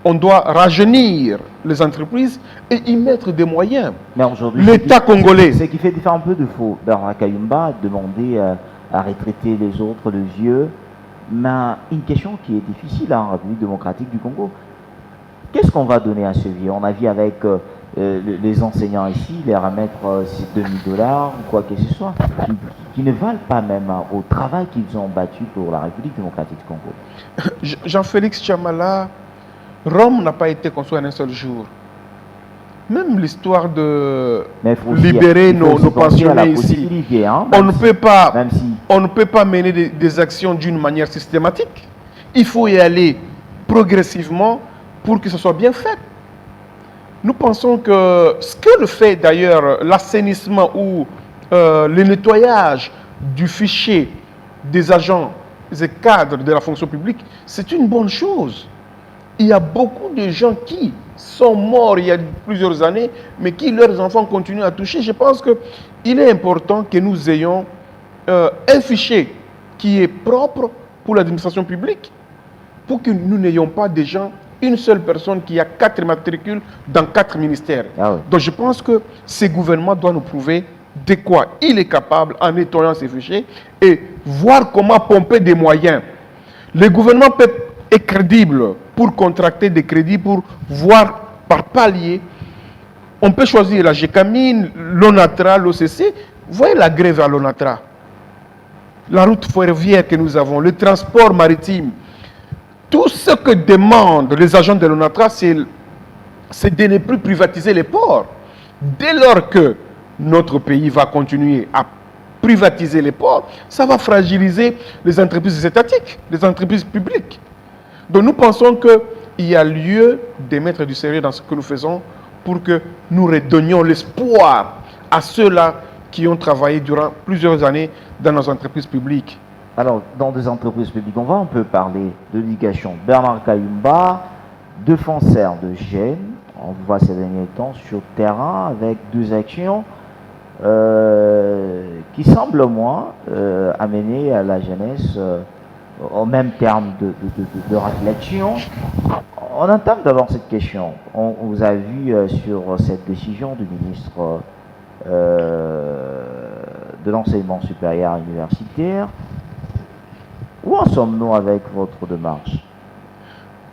On doit rajeunir les entreprises et y mettre des moyens. Mais aujourd'hui, l'État congolais. Ce qui fait faire un peu de faux. Bernard Kayumba demander à retraiter les autres, les vieux. Mais une question qui est difficile en République démocratique du Congo. Qu'est-ce qu'on va donner à ce vieux? On a vu avec les enseignants ici, les remettre ces $2000 ou quoi que ce soit, qui ne valent pas même au travail qu'ils ont battu pour la République démocratique du Congo. Jean-Félix Tchamala, Rome n'a pas été construit en un seul jour. Même l'histoire de libérer nos pensionnés ici, on ne peut pas mener des actions d'une manière systématique. Il faut y aller progressivement pour que ce soit bien fait. Nous pensons que ce que le fait d'ailleurs l'assainissement ou le nettoyage du fichier des agents et cadres de la fonction publique, c'est une bonne chose. Il y a beaucoup de gens qui sont morts il y a plusieurs années, mais qui leurs enfants continuent à toucher. Je pense qu'il est important que nous ayons un fichier qui est propre pour l'administration publique, pour que nous n'ayons pas des gens, une seule personne qui a 4 matricules dans 4 ministères. Ah oui. Donc je pense que ce gouvernement doit nous prouver de quoi il est capable en nettoyant ces fichiers et voir comment pomper des moyens. Le gouvernement est crédible pour contracter des crédits, pour voir par palier. On peut choisir la GECAMIN, l'ONATRA, l'OCC. Vous voyez la grève à l'ONATRA, la route ferroviaire que nous avons, le transport maritime. Tout ce que demandent les agents de l'ONATRA, c'est de ne plus privatiser les ports. Dès lors que notre pays va continuer à privatiser les ports, ça va fragiliser les entreprises étatiques, les entreprises publiques. Donc nous pensons qu'il y a lieu de mettre du sérieux dans ce que nous faisons pour que nous redonnions l'espoir à ceux-là qui ont travaillé durant plusieurs années dans nos entreprises publiques. Alors, dans des entreprises publiques, on va un peu parler de l'éducation. Bernard Kayumba, défenseur de jeunes, on voit ces derniers temps sur terrain avec 2 actions qui semblent, moi, amener à la jeunesse au même terme de réflexion. On entame d'abord cette question. On vous a vu sur cette décision du ministre de l'enseignement supérieur universitaire. Où en sommes-nous avec votre démarche?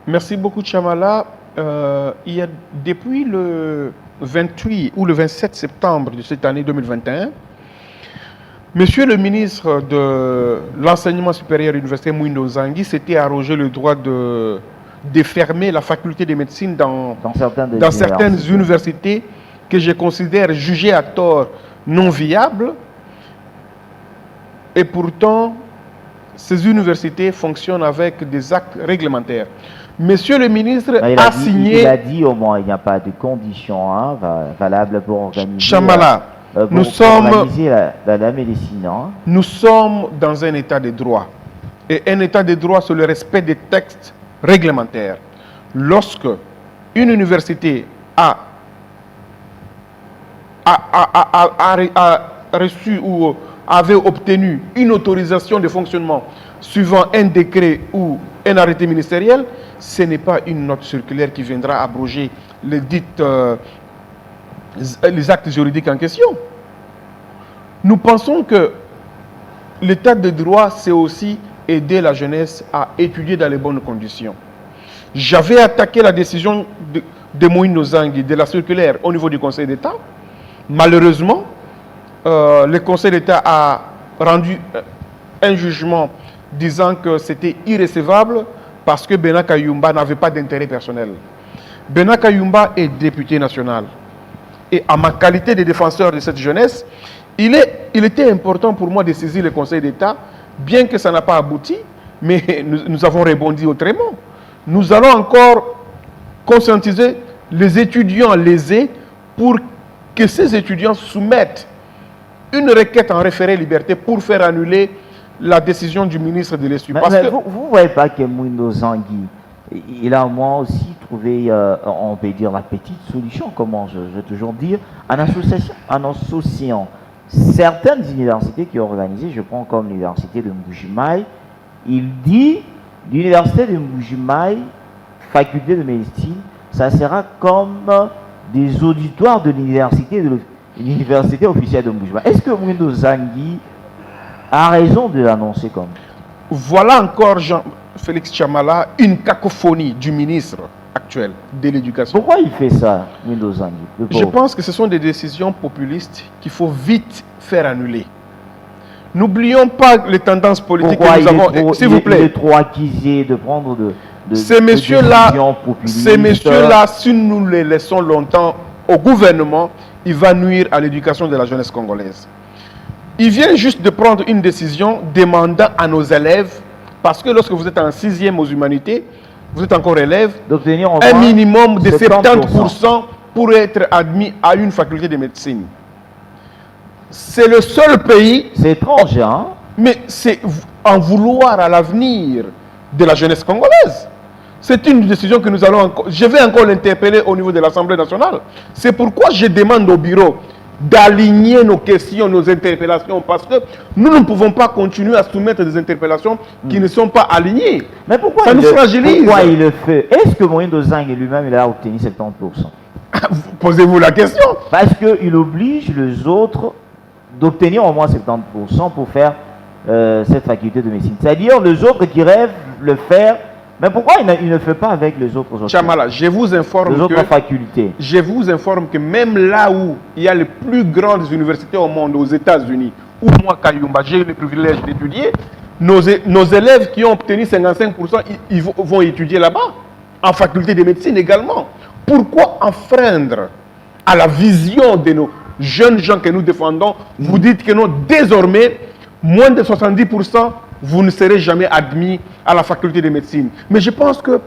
Merci beaucoup, Chamala. Depuis le 28 ou le 27 septembre de cette année 2021, Monsieur le ministre de l'enseignement supérieur universitaire Mwindo Zangui s'était arrogé le droit de fermer la faculté de médecine dans certaines universités que je considère jugées à tort non viables. Et pourtant, ces universités fonctionnent avec des actes réglementaires. Monsieur le ministre a signé... Il a dit au moins il n'y a pas de conditions valables pour organiser... Chamala, nous sommes la médecine. Nous sommes dans un état de droit. Et un état de droit, c'est le respect des textes réglementaires. Lorsque une université a reçu ou avait obtenu une autorisation de fonctionnement suivant un décret ou un arrêté ministériel, ce n'est pas une note circulaire qui viendra abroger les actes juridiques en question. Nous pensons que l'état de droit, c'est aussi aider la jeunesse à étudier dans les bonnes conditions. J'avais attaqué la décision de Mwindo Zangui, de la circulaire au niveau du Conseil d'État. Malheureusement, le Conseil d'État a rendu un jugement disant que c'était irrécevable parce que Bena Kayumba n'avait pas d'intérêt personnel. Bena Kayumba est député national. Et à ma qualité de défenseur de cette jeunesse, il était important pour moi de saisir le Conseil d'État, bien que ça n'a pas abouti, mais nous avons rebondi autrement. Nous allons encore conscientiser les étudiants lésés pour que ces étudiants soumettent une requête en référé liberté pour faire annuler la décision du ministre de l'Estu. Vous ne voyez pas que Mwindo Zangui, il a moi aussi trouvé, on peut dire, la petite solution, comment je veux toujours dire, en associant certaines universités qui ont organisé, je prends comme l'université de Mbujimaï, il dit l'université de Mbujimaï, faculté de médecine, ça sera comme des auditoires de l'université officielle de Mbujimaï. Est-ce que Mwindo Zangui a raison de l'annoncer comme ça? Voilà encore, Jean-Félix Chamala, une cacophonie du ministre actuel de l'Éducation. Pourquoi il fait ça, Mwindo Zangui? Je pense que ce sont des décisions populistes qu'il faut vite faire annuler. N'oublions pas les tendances politiques que nous avons. S'il vous plaît. Il est trop acquisé de prendre ces messieurs-là, si nous les laissons longtemps au gouvernement, il va nuire à l'éducation de la jeunesse congolaise. Il vient juste de prendre une décision demandant à nos élèves, parce que lorsque vous êtes en 6e aux humanités, vous êtes encore élève, un minimum de 70% pour être admis à une faculté de médecine. C'est le seul pays... C'est étrange, hein? Mais c'est en vouloir à l'avenir de la jeunesse congolaise. C'est une décision que nous allons encore... Je vais encore l'interpeller au niveau de l'Assemblée nationale. C'est pourquoi je demande au bureau d'aligner nos questions, nos interpellations, parce que nous ne pouvons pas continuer à soumettre des interpellations qui ne sont pas alignées. Mais pourquoi ça nous fragilise. Pourquoi il le fait? Est-ce que Mwindo Zangui lui-même il a obtenu 70%? Posez-vous la question. Parce qu'il oblige les autres d'obtenir au moins 70% pour faire cette faculté de médecine. C'est-à-dire les autres qui rêvent le faire. Mais pourquoi il ne fait pas avec les autres Chamala, je vous informe facultés. Je vous informe que même là où il y a les plus grandes universités au monde, aux États-Unis, où moi, Kayumba, j'ai eu le privilège d'étudier, nos élèves qui ont obtenu 55%, ils vont étudier là-bas, en faculté de médecine également. Pourquoi enfreindre à la vision de nos jeunes gens que nous défendons? Vous dites que non, désormais, moins de 70%, vous ne serez jamais admis à la faculté de médecine. Mais je pense que,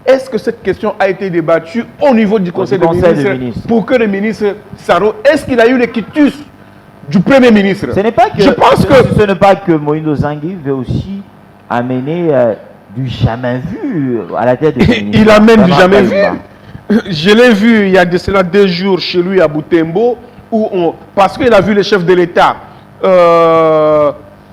est-ce que cette question a été débattue au niveau du Conseil des ministres pour que le ministre Saro, est-ce qu'il a eu le quitus du Premier ministre? Ce n'est pas que, ce n'est pas que Mwindo Zangui veut aussi amener du jamais vu à la tête de il amène du jamais vu. Je l'ai vu il y a de cela 2 jours chez lui à Butembo, parce qu'il a vu le chef de l'État.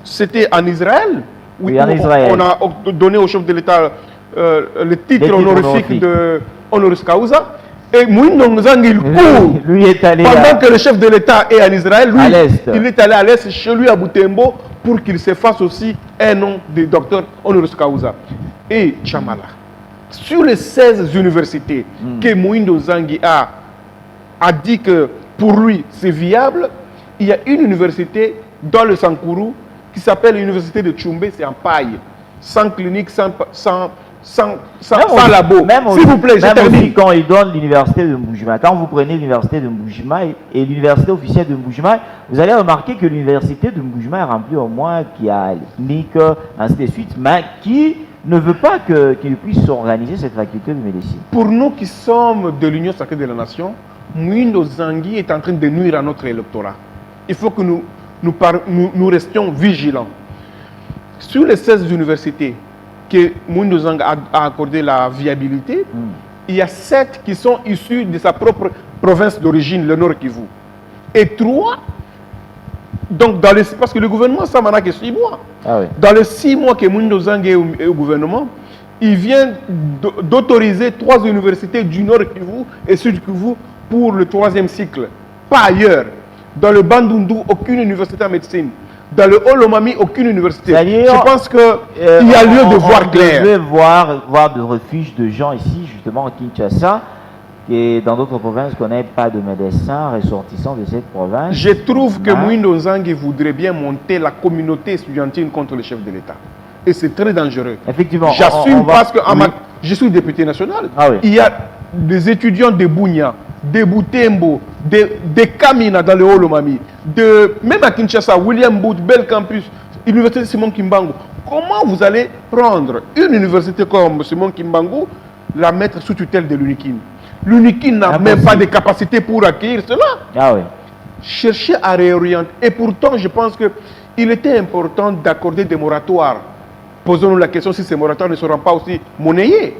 C'était en Israël. Oui, en Israël. On a donné au chef de l'État le titre titres honorifique honorifiques. de honoris causa. Et Mouindo Nzang, il court. Lui est allé Pendant que le chef de l'État est en Israël, lui, à l'Est. il est allé à l'Est, chez lui à Boutembo, pour qu'il se fasse aussi un nom de docteur honoris causa. Et Chamala, sur les 16 universités que Mouindo Nzangi a dit que pour lui c'est viable, il y a une université dans le Sankourou qui s'appelle l'université de Tchoumbé, c'est en paille, sans clinique, sans labo. S'il vous plaît, je même aussi termine. quand il donne l'université de Mboujima, quand vous prenez l'université de Mboujima et l'université officielle de Mboujima, vous allez remarquer que l'université de Mboujima est remplie au moins qui a les cliniques, ainsi de suite, mais qui ne veut pas qu'il puisse organiser cette faculté de médecine. Pour nous qui sommes de l'Union sacrée de la Nation, Mouindo Nzangi est en train de nuire à notre électorat. Il faut que nous restions vigilants. Sur les 16 universités que Mouindo Nzangi a accordé la viabilité, il y a 7 qui sont issues de sa propre province d'origine, le Nord Kivu. Et 3, donc parce que le gouvernement, ça maintenant que 6 mois. Ah oui. Dans les 6 mois que Mouindo Nzangi est au gouvernement, il vient d'autoriser 3 universités du Nord Kivu et Sud Kivu pour le 3e cycle. Pas ailleurs. Dans le Bandundu, aucune université en médecine. Dans le Holomami, aucune université. Je pense qu'il y a lieu de voir clair. On devait voir de refuge de gens ici, justement, à Kinshasa, et dans d'autres provinces qu'on n'ait pas de médecins ressortissants de cette province. Je trouve que Mouindo Nzangi voudrait bien monter la communauté estudiantine contre le chef de l'État. Et c'est très dangereux. Effectivement. J'assume parce que je suis député national. Ah oui. Il y a des étudiants de Bunia, de Boutembo, de Kamina dans le Holomami, même à Kinshasa, William Booth, Bel Campus, Université Simon Kimbangu. Comment vous allez prendre une université comme Simon Kimbangu, la mettre sous tutelle de l'UNIKIN? L'UNIKIN n'a même pas de capacité pour accueillir cela. Ah oui. Chercher à réorienter. Et pourtant, je pense qu'il était important d'accorder des moratoires. Posons-nous la question si ces moratoires ne seront pas aussi monnayés.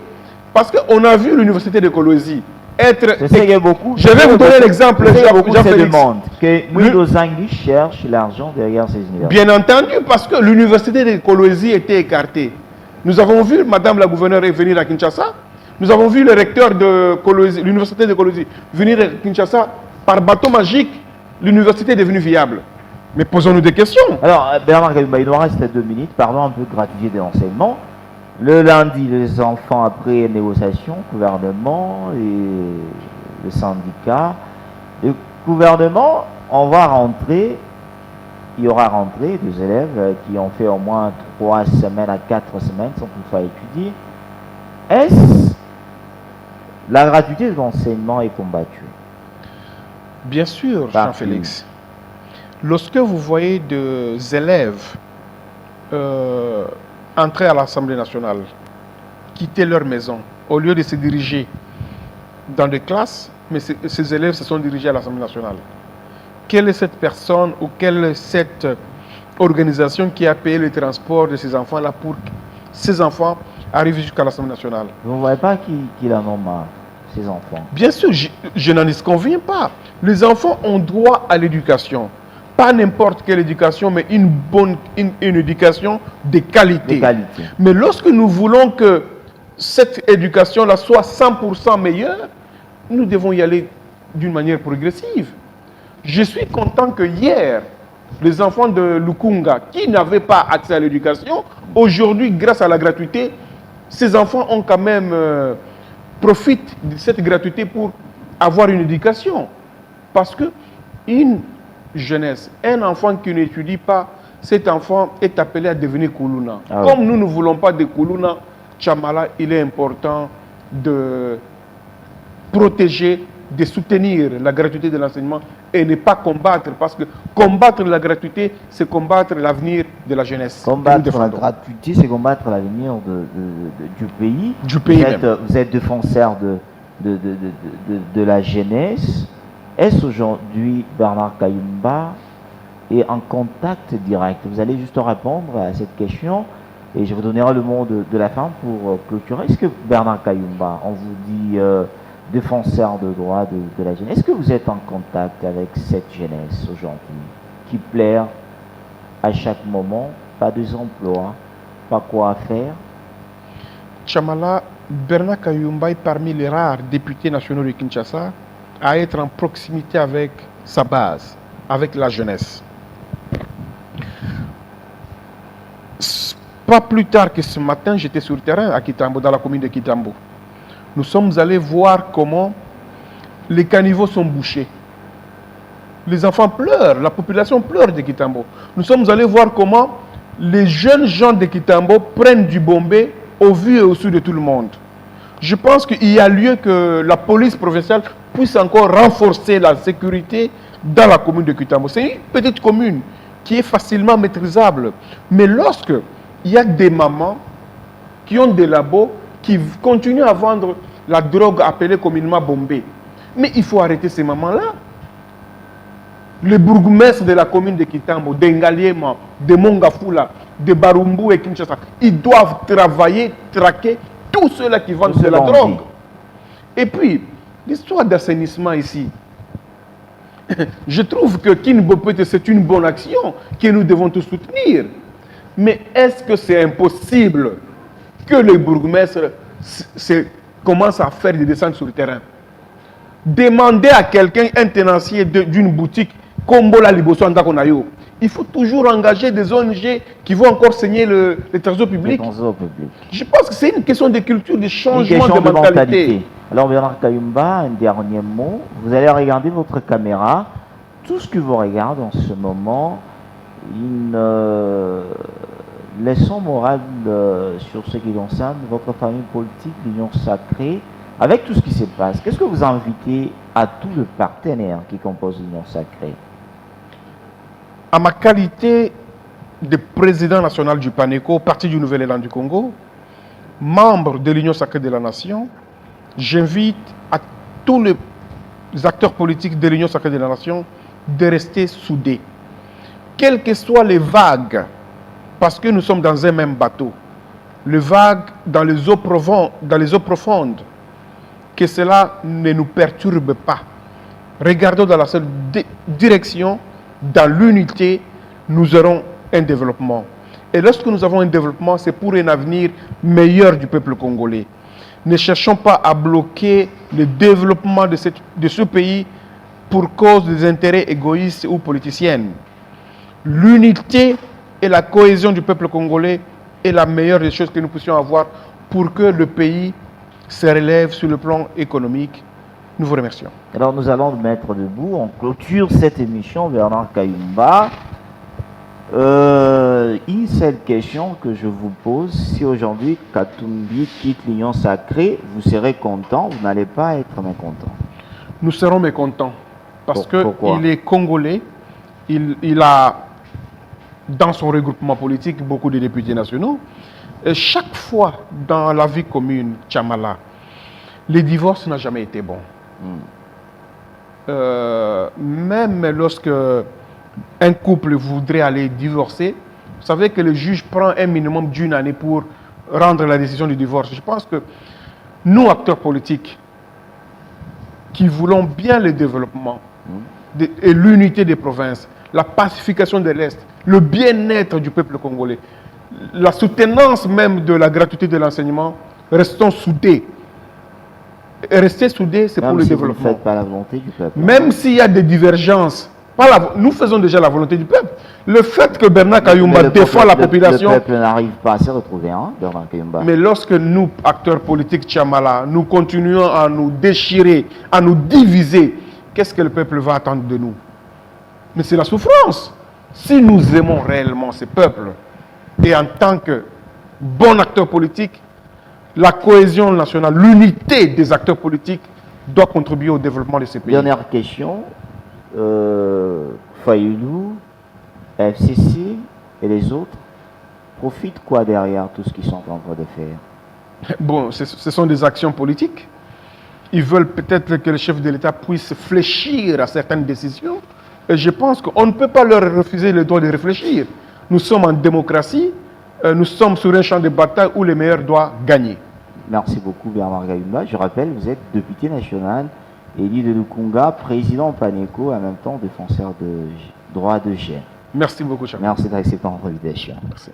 Parce qu'on a vu l'université de Kolwezi être... Je vais vous donner l'exemple. Beaucoup se demandent que Mouindo Nzangi cherche l'argent derrière ces universités. Bien entendu, parce que l'université de Kolwezi était écartée. Nous avons vu Madame la gouverneure venir à Kinshasa. Nous avons vu le recteur de l'université de Kolwezi venir à Kinshasa par bateau magique. L'université est devenue viable. Mais posons-nous des questions. Alors, Bernard Kayumba, il nous reste 2 minutes. Parlons un peu de gratuité des enseignements. Le lundi, les enfants, après négociation, gouvernement et le syndicat. Le gouvernement, on va rentrer, il y aura rentré des élèves qui ont fait au moins 3 semaines à 4 semaines sans toutefois étudier. Est-ce la gratuité de l'enseignement est combattue? Bien sûr, Jean-Félix. Lorsque vous voyez des élèves entrer à l'Assemblée nationale, quitter leur maison, au lieu de se diriger dans des classes, mais ces élèves se sont dirigés à l'Assemblée nationale. Quelle est cette personne ou quelle est cette organisation qui a payé le transport de ces enfants-là pour que ces enfants arrivent jusqu'à l'Assemblée nationale? Vous ne voyez pas qu'il en a marre, ces enfants? Bien sûr, je n'en disconviens pas. Les enfants ont droit à l'éducation. Pas n'importe quelle éducation, mais une éducation de qualité. Mais lorsque nous voulons que cette éducation-là soit 100% meilleure, nous devons y aller d'une manière progressive. Je suis content que hier, les enfants de Lukunga, qui n'avaient pas accès à l'éducation, aujourd'hui, grâce à la gratuité, ces enfants ont quand même profitent de cette gratuité pour avoir une éducation. Parce que une jeunesse, un enfant qui n'étudie pas, cet enfant est appelé à devenir Koulouna. Comme nous ne voulons pas de Koulouna, Chamala, il est important de protéger, de soutenir la gratuité de l'enseignement et ne pas combattre, parce que combattre la gratuité, c'est combattre l'avenir de la jeunesse. Combattre la gratuité, c'est combattre l'avenir du pays. Vous êtes défenseur de la jeunesse. Est-ce aujourd'hui, Bernard Kayumba est en contact direct? Vous allez juste répondre à cette question et je vous donnerai le mot de la fin pour clôturer. Est-ce que Bernard Kayumba, on vous dit défenseur de droits de la jeunesse, est-ce que vous êtes en contact avec cette jeunesse aujourd'hui qui pleure à chaque moment, pas d'emploi, pas quoi faire? Chamala, Bernard Kayumba est parmi les rares députés nationaux de Kinshasa à être en proximité avec sa base, avec la jeunesse. Pas plus tard que ce matin, j'étais sur le terrain à Kitambo, dans la commune de Kitambo. Nous sommes allés voir comment les caniveaux sont bouchés. Les enfants pleurent, la population pleure de Kitambo. Nous sommes allés voir comment les jeunes gens de Kitambo prennent du bombé au vu et au su de tout le monde. Je pense qu'il y a lieu que la police provinciale puisse encore renforcer la sécurité dans la commune de Kitambo. C'est une petite commune qui est facilement maîtrisable. Mais lorsque il y a des mamans qui ont des labos, qui continuent à vendre la drogue appelée communément bombé, mais il faut arrêter ces mamans-là. Les bourgmestres de la commune de Kitambo, d'Engaliema, de Mongafula, de Barumbu et Kinshasa, ils doivent travailler, traquer tous ceux-là qui vendent de la drogue. Et puis, l'histoire d'assainissement ici, je trouve que Kinbopete, c'est une bonne action que nous devons tous soutenir. Mais est-ce que c'est impossible que les bourgmestres commencent à faire des descentes sur le terrain? Demandez à quelqu'un, un tenancier d'une boutique, Kombola Liboso Ndakonayo, il faut toujours engager des ONG qui vont encore saigner le trésor public. Je pense que c'est une question de culture, de changement de mentalité. Alors Bernard Kayumba, un dernier mot. Vous allez regarder votre caméra. Tout ce que vous regardez en ce moment, une leçon morale sur ce qui concerne votre famille politique, l'Union sacrée. Avec tout ce qui se passe, qu'est-ce que vous invitez à tous les partenaires qui composent l'Union sacrée? À ma qualité de président national du PANECO, parti du Nouvel-Élan du Congo, membre de l'Union sacrée de la Nation, j'invite à tous les acteurs politiques de l'Union sacrée de la Nation de rester soudés. Quelles que soient les vagues, parce que nous sommes dans un même bateau, les vagues dans les eaux profondes, que cela ne nous perturbe pas. Regardons dans la seule direction, dans l'unité, nous aurons un développement. Et lorsque nous avons un développement, c'est pour un avenir meilleur du peuple congolais. Ne cherchons pas à bloquer le développement de ce pays pour cause des intérêts égoïstes ou politiciens. L'unité et la cohésion du peuple congolais est la meilleure des choses que nous puissions avoir pour que le pays se relève sur le plan économique. Nous vous remercions. Alors nous allons nous mettre debout. On clôture cette émission, Bernard Kayumba. Une seule question que je vous pose. Si aujourd'hui Katumbi quitte l'Union sacrée, vous serez content, vous n'allez pas être mécontent? Nous serons mécontents. Parce qu'il est congolais. Il a dans son regroupement politique beaucoup de députés nationaux. Et chaque fois dans la vie commune, Chamala, le divorce n'a jamais été bon. Même lorsque un couple voudrait aller divorcer, vous savez que le juge prend un minimum d'une année pour rendre la décision du divorce. Je pense que nous, acteurs politiques, qui voulons bien le développement et l'unité des provinces, la pacification de l'Est, le bien-être du peuple congolais, la soutenance même de la gratuité de l'enseignement, restons soudés. Et rester soudés, c'est pour le développement. Vous ne faites pas la volonté du peuple. Même s'il y a des divergences, nous faisons déjà la volonté du peuple. Le fait que Bernard Kayumba défend la population... Le peuple n'arrive pas à se retrouver, hein, Bernard Kayumba. Mais lorsque nous, acteurs politiques Chamala, nous continuons à nous déchirer, à nous diviser, qu'est-ce que le peuple va attendre de nous? Mais c'est la souffrance. Si nous aimons réellement ce peuple, et en tant que bon acteur politique, la cohésion nationale, l'unité des acteurs politiques doit contribuer au développement de ces pays. Dernière question. Fayoulou, FCC et les autres profitent quoi derrière tout ce qu'ils sont en train de faire? Bon, ce sont des actions politiques. Ils veulent peut-être que le chef de l'État puisse fléchir à certaines décisions. Et je pense qu'on ne peut pas leur refuser le droit de réfléchir. Nous sommes en démocratie, nous sommes sur un champ de bataille où le meilleur doit gagner. Merci beaucoup Bernard Kayumba. Je rappelle, vous êtes député national, élu de Lukunga, président PANECO, en même temps défenseur de droits de jeunes. Merci beaucoup, cher. Merci d'accepter notre invitation. Merci.